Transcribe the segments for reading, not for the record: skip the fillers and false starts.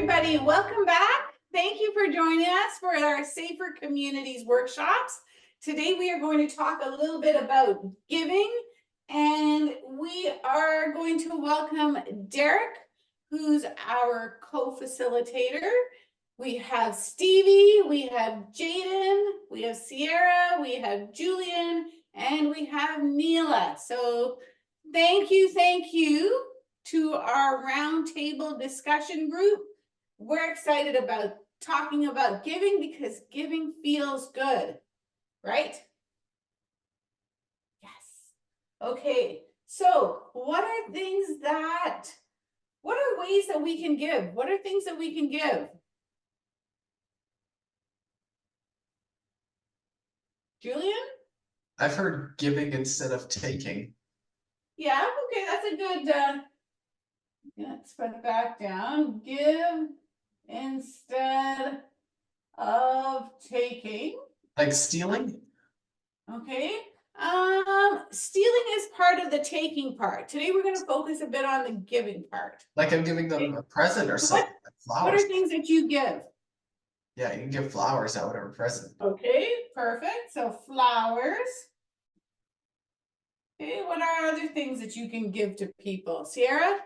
everybody, welcome back. Thank you for joining us for our Safer Communities workshops. Today we are going to talk a little bit about giving, and we are going to welcome Derek, who's our co-facilitator. We have Stevie, we have Jaden, we have Sierra, we have Julian, and we have Neela. So thank you to our roundtable discussion group. We're excited about talking about giving because giving feels good, right? Yes. Okay, so what are ways that we can give? What are things that we can give? Julian? I've heard giving instead of taking. Yeah, okay, that's a good, let's put it back down. Give instead of taking. Like stealing? Okay. Stealing is part of the taking part. Today we're going to focus a bit on the giving part. Like I'm giving them a present or something. Like flowers. What are things that you give? Yeah, you can give flowers out or a present. Okay, perfect. So flowers. Okay, what are other things that you can give to people? Sierra?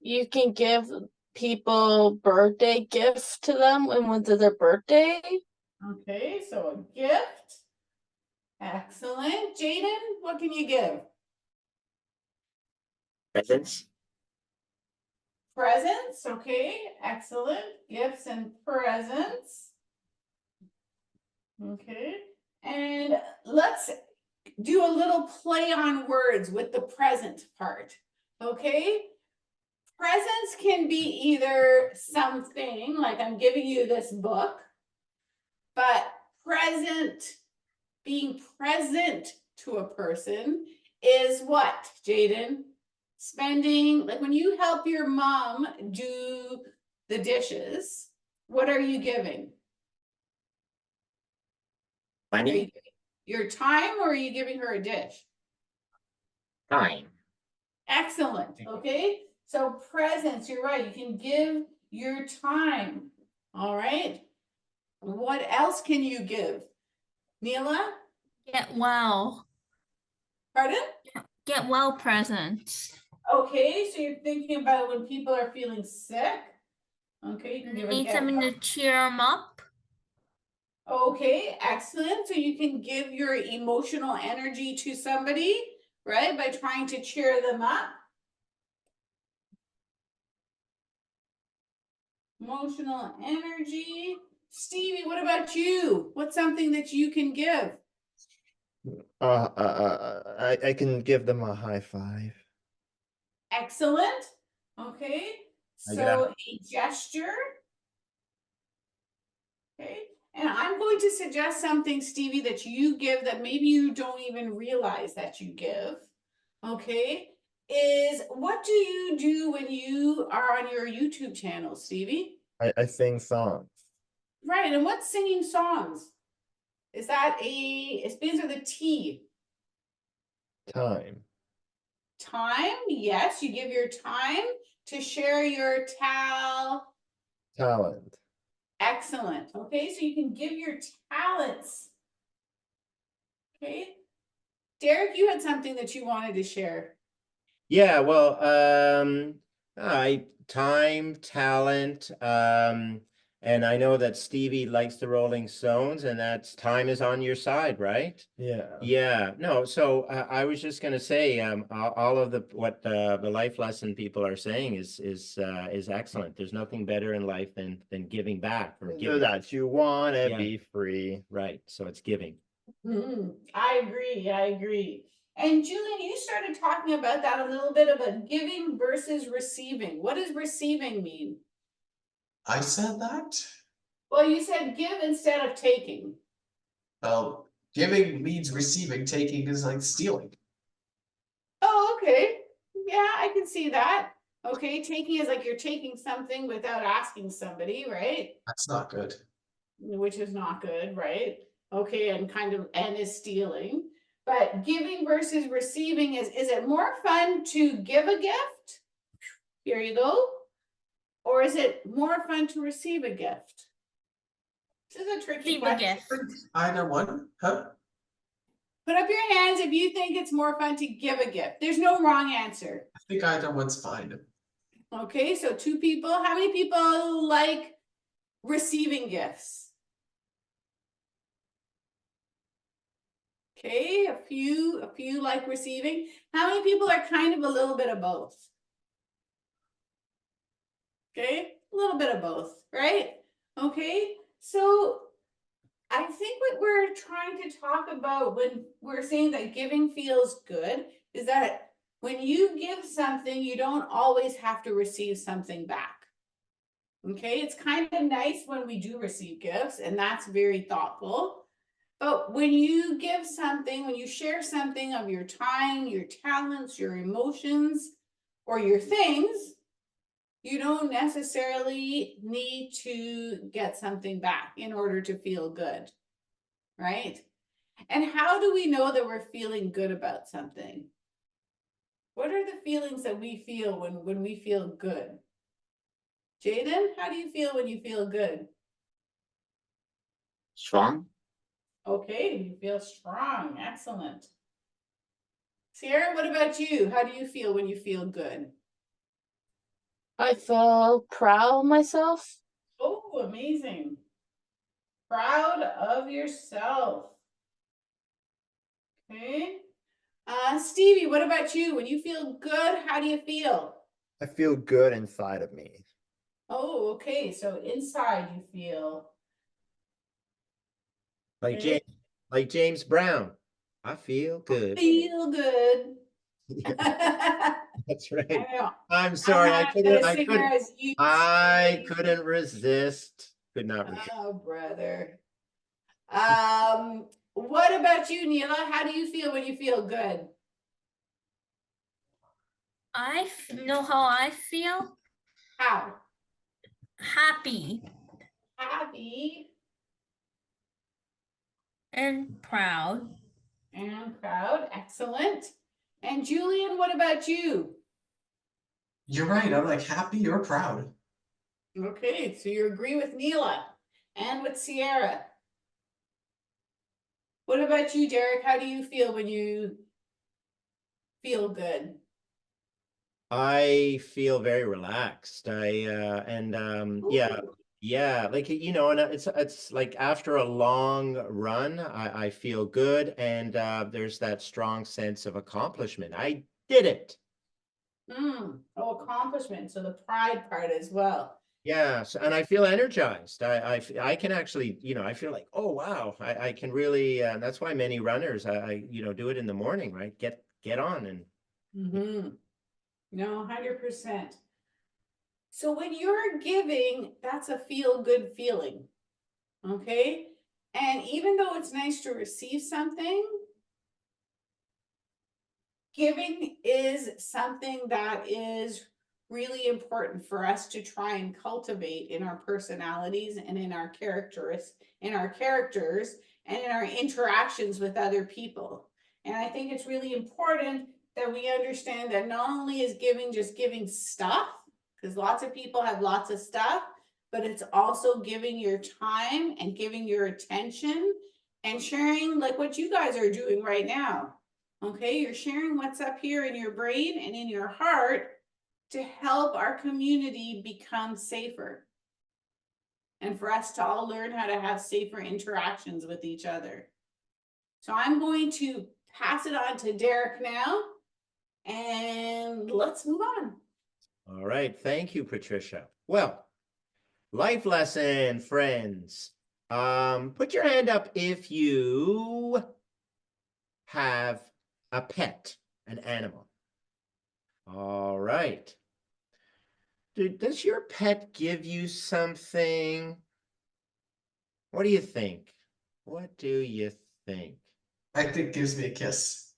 You can give people birthday gift to them when it's their birthday. Okay, so a gift. Excellent. Jaden, what can you give? Presents. Presents, okay, excellent. Gifts and presents. Okay, and let's do a little play on words with the present part, okay? Presents can be either something, like I'm giving you this book, but being present to a person is what, Jaden? Spending, like when you help your mom do the dishes, what are you giving? Money. Are you giving your time, or are you giving her a dish? Time. Excellent. Okay, so presents, you're right, you can give your time. All right, what else can you give? Neela? Get well. Pardon? Get well presents. Okay, so you're thinking about when people are feeling sick. Okay, you can give a Need get something well. to cheer them up. Okay, excellent. So you can give your emotional energy to somebody, right? By trying to cheer them up. Emotional energy. Stevie, what about you? What's something that you can give? I can give them a high five. Excellent. Okay, so a gesture. Okay, and I'm going to suggest something, Stevie, that you give that maybe you don't even realize that you give. Okay, is what do you do when you are on your YouTube channel, Stevie? I sing songs. Right, and what's singing songs? Is that it begins with a T? Time. Time, yes, you give your time to share your Talent. Excellent. Okay, so you can give your talents. Okay, Derek, you had something that you wanted to share. Yeah, well, time, talent, and I know that Stevie likes the Rolling Stones, and that's time is on your side, right? Yeah. Yeah, no, so I was just gonna say, all of what the life lesson people are saying is excellent. There's nothing better in life than giving back or So giving. that you want to Yeah. be free. Right, so it's giving. I agree. And Julian, you started talking about that a little bit, about giving versus receiving. What does receiving mean? I said that? Well, you said give instead of taking. Well, giving means receiving, taking is like stealing. Oh, okay. Yeah, I can see that. Okay, taking is like you're taking something without asking somebody, right? That's not good. Which is not good, right? Okay, and is stealing. But giving versus receiving is it more fun to give a gift? Here you go. Or is it more fun to receive a gift? This is a tricky Receive a question. gift. Either one, huh? Put up your hands if you think it's more fun to give a gift. There's no wrong answer. I think either one's fine. Okay, so 2 people. How many people like receiving gifts? Okay, a few like receiving. How many people are kind of a little bit of both? Okay, a little bit of both, right? Okay, so I think what we're trying to talk about when we're saying that giving feels good is that when you give something, you don't always have to receive something back. Okay, it's kind of nice when we do receive gifts, and that's very thoughtful. But when you give something, when you share something of your time, your talents, your emotions, or your things, you don't necessarily need to get something back in order to feel good, right? And how do we know that we're feeling good about something? What are the feelings that we feel when we feel good? Jaden, how do you feel when you feel good? Strong? Okay, you feel strong. Excellent. Sierra, what about you? How do you feel when you feel good? I feel proud of myself. Oh, amazing. Proud of yourself. Okay. Stevie, what about you? When you feel good, how do you feel? I feel good inside of me. Oh, okay. So inside you feel. Like Okay. James Brown. I feel good. Feel good. Yeah, I that's right. know. I'm sorry, I'm not a singer as you. I couldn't resist. Could not resist. Oh, brother. What about you, Neela? How do you feel when you feel good? Know how I feel. How? Happy Happy and proud. and proud. Excellent. And Julian, what about you? You're right, I'm like happy or proud. Okay, so you agree with Neela and with Sierra. What about you, Derek? How do you feel when you feel good? I feel very relaxed. Yeah, Ooh. yeah, like and it's like after a long run, I feel good, and there's that strong sense of accomplishment. I did it. Oh, accomplishment. So the pride part as well. Yeah, so, and I feel energized. I can actually, I feel like, oh wow, I can really. That's why many runners, do it in the morning, right? Get on and. No, 100%. So when you're giving, that's a feel good feeling. Okay. And even though it's nice to receive something, giving is something that is really important for us to try and cultivate in our personalities and in our characters and in our interactions with other people. And I think it's really important that we understand that not only is giving just giving stuff, because lots of people have lots of stuff, but it's also giving your time and giving your attention and sharing like what you guys are doing right now. Okay, you're sharing what's up here in your brain and in your heart to help our community become safer. And for us to all learn how to have safer interactions with each other. So I'm going to pass it on to Derek now. And let's move on. All right, thank you, Patricia. Well, life lesson, friends. Put your hand up if you have a pet, an animal. All right. Does your pet give you something? What do you think? What do you think? I think it gives me a kiss.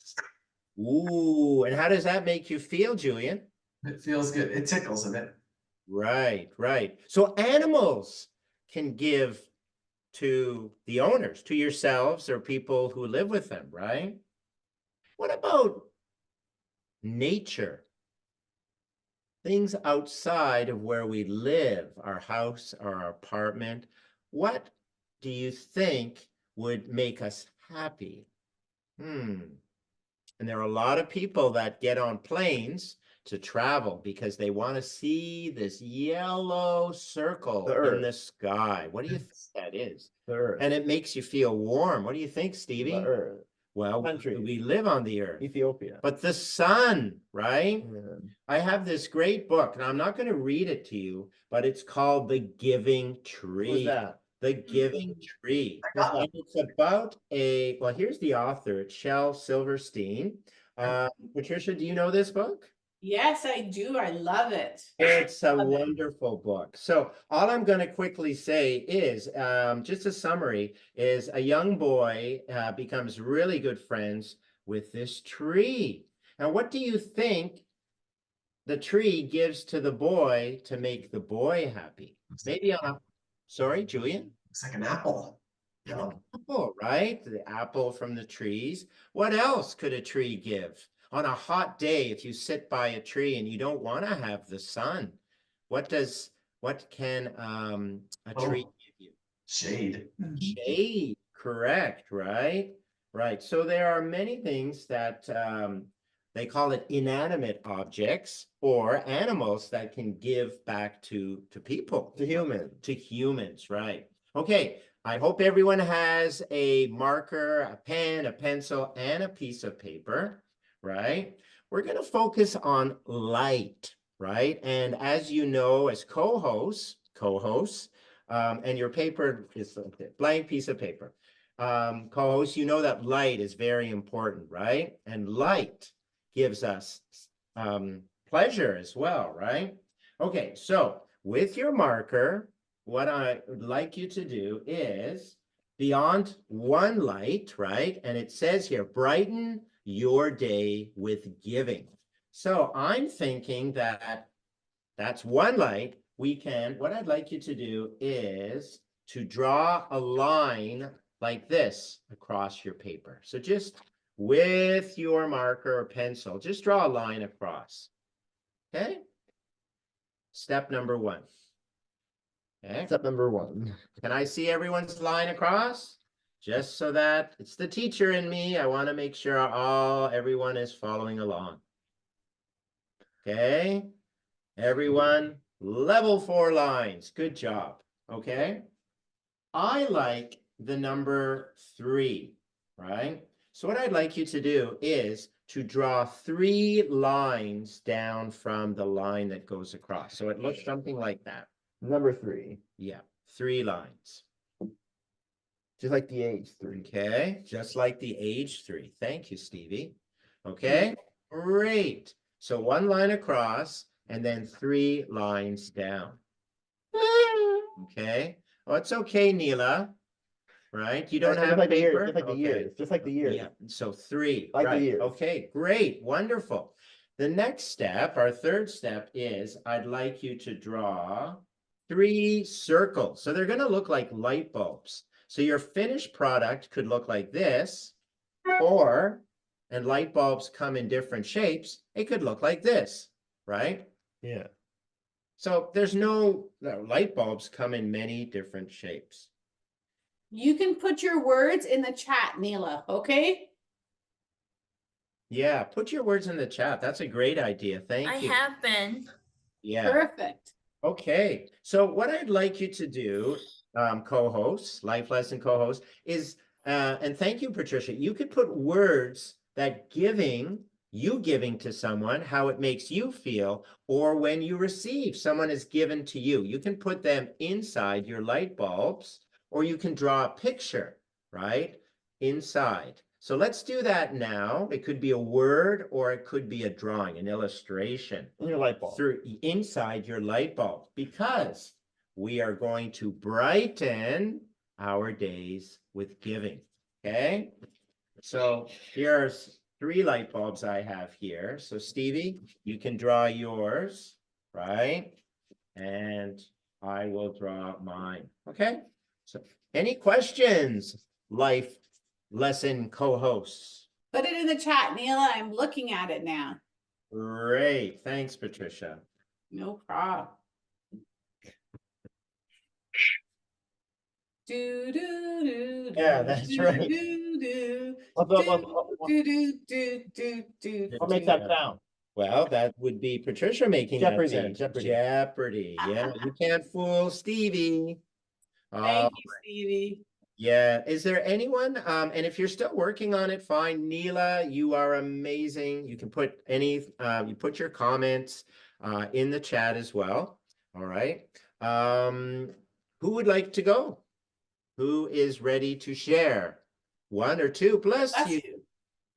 Ooh, and how does that make you feel, Julian? It feels good. It tickles a bit. Right, right. So animals can give to the owners, to yourselves or people who live with them, right? What about nature? things outside of where we live, our house or our apartment, what do you think would make us happy? And there are a lot of people that get on planes to travel because they want to see this yellow circle The in the Earth. sky. What do you think that is? The Earth. And it makes you feel warm. What do you think, Stevie? The Earth. Well, Country. we live on the earth, Ethiopia. but the sun, right? Yeah. I have this great book, and I'm not going to read it to you, but it's called The Giving Tree. What's that? The Giving Tree. What's that? And it's about well, here's the author, it's Shel Silverstein. Patricia, do you know this book? Yes, I do. I love it. It's a Love it. wonderful book. So all I'm going to quickly say is, just a summary, is a young boy becomes really good friends with this tree. And what do you think the tree gives to the boy to make the boy happy? Maybe sorry, Julian? Looks like an apple. No. Apple, right? The apple from the trees. What else could a tree give? On a hot day, if you sit by a tree and you don't want to have the sun, what can a tree give you? Shade. Shade, correct, right? Right. So there are many things that they call it inanimate objects or animals that can give back to people. To human. To humans, right? Okay, I hope everyone has a marker, a pen, a pencil, and a piece of paper, right? We're going to focus on light, right? And as you know, as co-hosts, and your paper is a blank piece of paper. Co-hosts, you know that light is very important, right? And light gives us pleasure as well, right? Okay, so with your marker, what I would like you to do is beyond one light, right? And it says here, brighten your day with giving. So I'm thinking that that's one light. What I'd like you to do is to draw a line like this across your paper. So just with your marker or pencil, just draw a line across. Okay? Step number one. Okay. Step number 1. Can I see everyone's line across? Just so that it's the teacher in me, I want to make sure everyone is following along. Okay? Everyone, level 4 lines. Good job. Okay? I like the number 3, right? So what I'd like you to do is to draw 3 lines down from the line that goes across. So it looks something like that. Number 3. Yeah, 3 lines. Just like the age 3. Okay, just like the age 3. Thank you, Stevie. Okay, great. So 1 line across and then 3 lines down. Okay. Oh, it's okay, Neela. Right? You don't Just have like the paper? years. Just like the Okay. years. Just like the years. Yeah, so 3. Like the right. years. Okay, great, wonderful. The next step, our third step is I'd like you to draw 3 circles. So they're going to look like light bulbs. So your finished product could look like this, and light bulbs come in different shapes. It could look like this, right? Yeah. So there's light bulbs come in many different shapes. You can put your words in the chat, Neela, okay? Yeah, put your words in the chat. That's a great idea. Thank I you. have been. Yeah. Perfect. Okay. So what I'd like you to do, co-hosts, life lesson co-host, is, and thank you, Patricia, you could put words that you giving to someone, how it makes you feel, or when you receive, someone is given to you. You can put them inside your light bulbs, or you can draw a picture, right, inside. So let's do that now. It could be a word or it could be a drawing, an illustration. In your light bulb. Inside your light bulb, because we are going to brighten our days with giving. Okay. So here's 3 light bulbs I have here. So Stevie, you can draw yours, right? And I will draw mine. Okay. So any questions, life lesson co-hosts? Put it in the chat, Neela. I'm looking at it now. Great. Thanks, Patricia. No problem. Do do do. Yeah, do, that's do, right. Do do. What, Do what, what, what, do do do do do. what makes that sound? Well, that would be Patricia making that Jeopardy, sound. Jeopardy. Jeopardy. Yeah, you can't fool Stevie. Thank you, Stevie. Yeah. Is there anyone? And if you're still working on it, fine. Neela, you are amazing. You can put any, you put your comments in the chat as well. All right. Who would like to go? Who is ready to share? One or two? Bless Bless you. you.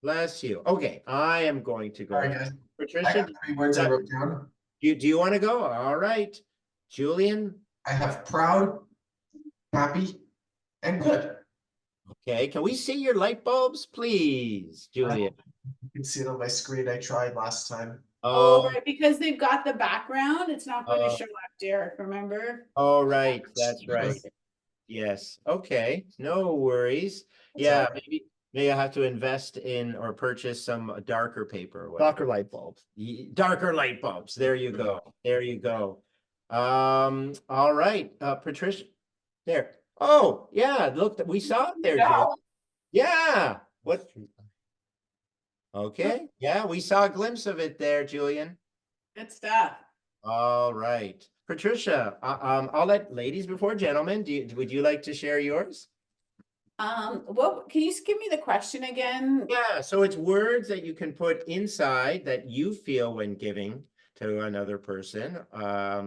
Bless you. Okay, I am going to All right, go. guys. I Patricia, got 3 words I wrote down. do you want to go? All right. Julian? I have proud, happy, and good. Okay, can we see your light bulbs, please, Julian? You can see it on my screen. I tried last time. Oh, Oh, right, because they've got the background, it's not going to Uh, show up, Derek, remember? all right, that's right. Yes, okay, no worries. Yeah, Sorry. maybe I have to invest in or purchase some darker paper. or whatever. Darker light bulbs. Darker light bulbs. There you go. There you go. All right, Patricia. There. Oh, yeah, look, we saw it there, Julian. Yeah. What? Okay. Yeah, we saw a glimpse of it there, Julian. Good stuff. All right. Patricia, I'll let ladies before gentlemen. Would you like to share yours? What, can you just give me the question again? Yeah, so it's words that you can put inside that you feel when giving to another person,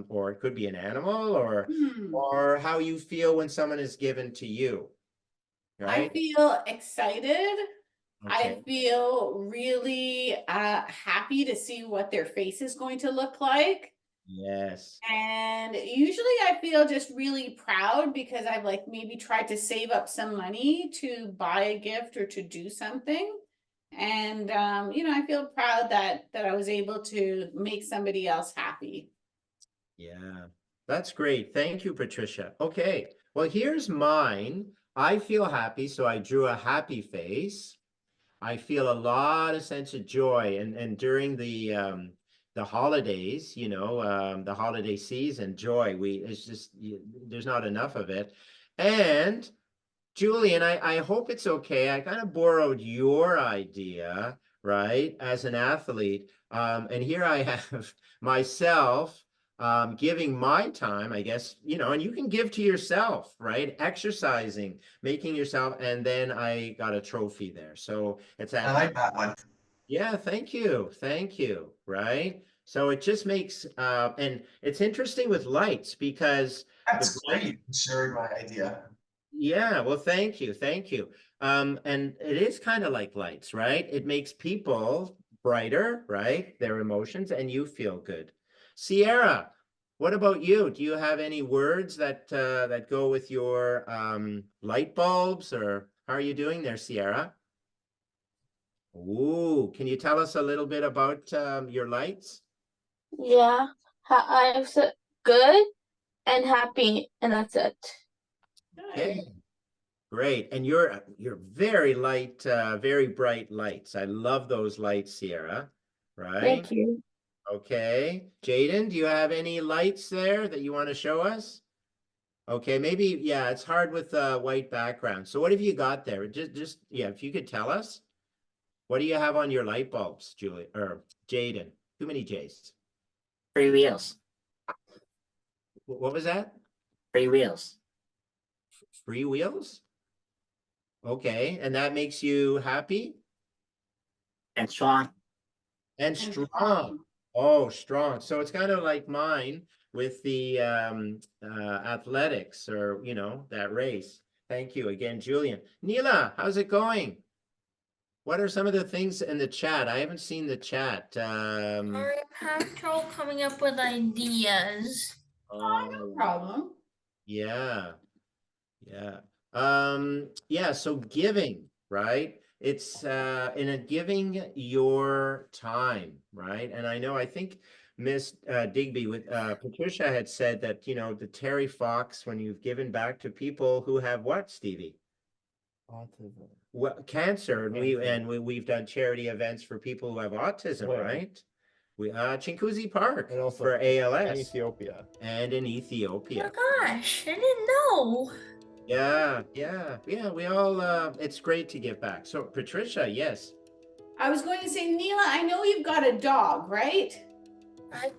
or it could be an animal, Hmm. or how you feel when someone is given to you. I Right? feel excited. I Okay. feel really happy to see what their face is going to look like. Yes. And usually I feel just really proud because I've like maybe tried to save up some money to buy a gift or to do something. And you know, I feel proud that I was able to make somebody else happy. Yeah, that's great. Thank you, Patricia. Okay, well, here's mine. I feel happy, so I drew a happy face. I feel a lot of sense of joy, and during the holidays, the holiday season, joy. It's just there's not enough of it. And Julian, I hope it's okay. I kind of borrowed your idea, right, as an athlete. And here I have myself giving my time, I guess, and you can give to yourself, right? Exercising, making yourself, and then I got a trophy there. So it's I at, like that one. yeah, thank you. Thank you, right? So it just makes, and it's interesting with lights because That's great. Sharing my idea. yeah, well, thank you. Thank you. And it is kind of like lights, right? It makes people brighter, right? Their emotions, and you feel good. Sierra, what about you? Do you have any words that go with your light bulbs, or how are you doing there, Sierra? Ooh, can you tell us a little bit about your lights? Yeah, I've said good and happy, and that's it. Okay. Great. And you're very light, very bright lights. I love those lights, Sierra. Right? Thank you. Okay. Jaden, do you have any lights there that you want to show us? Okay, maybe, yeah, it's hard with white background. So what have you got there? Yeah, if you could tell us. What do you have on your light bulbs, Julie, or Jaden? Too many J's. 3 wheels. What was that? 3 wheels. Free wheels? Okay, and that makes you happy? And strong. And strong. Oh, strong. So it's kind of like mine with the athletics, or that race. Thank you again, Julian. Neela, how's it going? What are some of the things in the chat? I haven't seen the chat. I have trouble coming up with ideas. No problem. Yeah. Yeah. Yeah, so giving, right? It's in a giving your time, right? And I think Miss Digby with Patricia had said that, the Terry Fox, when you've given back to people who have what, Stevie? Autism. Well, cancer, and we've done charity events for people who have autism, Where? right? Chinguzi Park And also for ALS in Ethiopia. and in Oh Ethiopia. my gosh, I didn't know. Yeah. We all, it's great to give back. So Patricia, yes. I was going to say, Neela, I know you've got a dog, right? I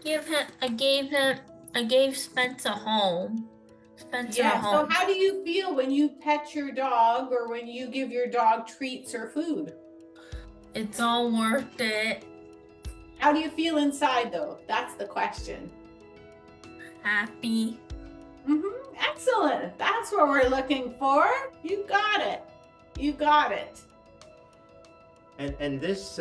gave Spence a home. Spencer a Yeah. So home. how do you feel when you pet your dog or when you give your dog treats or food? It's all worth it. How do you feel inside though? That's the question. Happy. Excellent. That's what we're looking for. You got it. You got it. And this,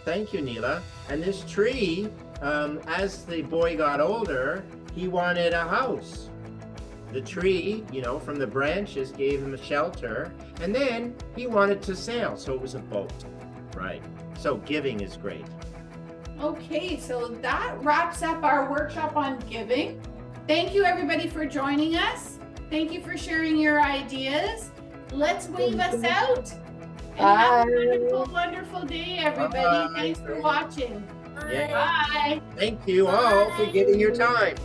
thank you, Neela. And this tree, as the boy got older, he wanted a house. The tree, you know, from the branches gave him a shelter, and then he wanted to sail, so it was a boat, right? So giving is great. Okay, so that wraps up our workshop on giving. Thank you everybody for joining us. Thank you for sharing your ideas. Let's wave us out. And have a wonderful, wonderful day, everybody. Bye. Thanks for watching. Yeah. Bye. Thank you all for giving your time.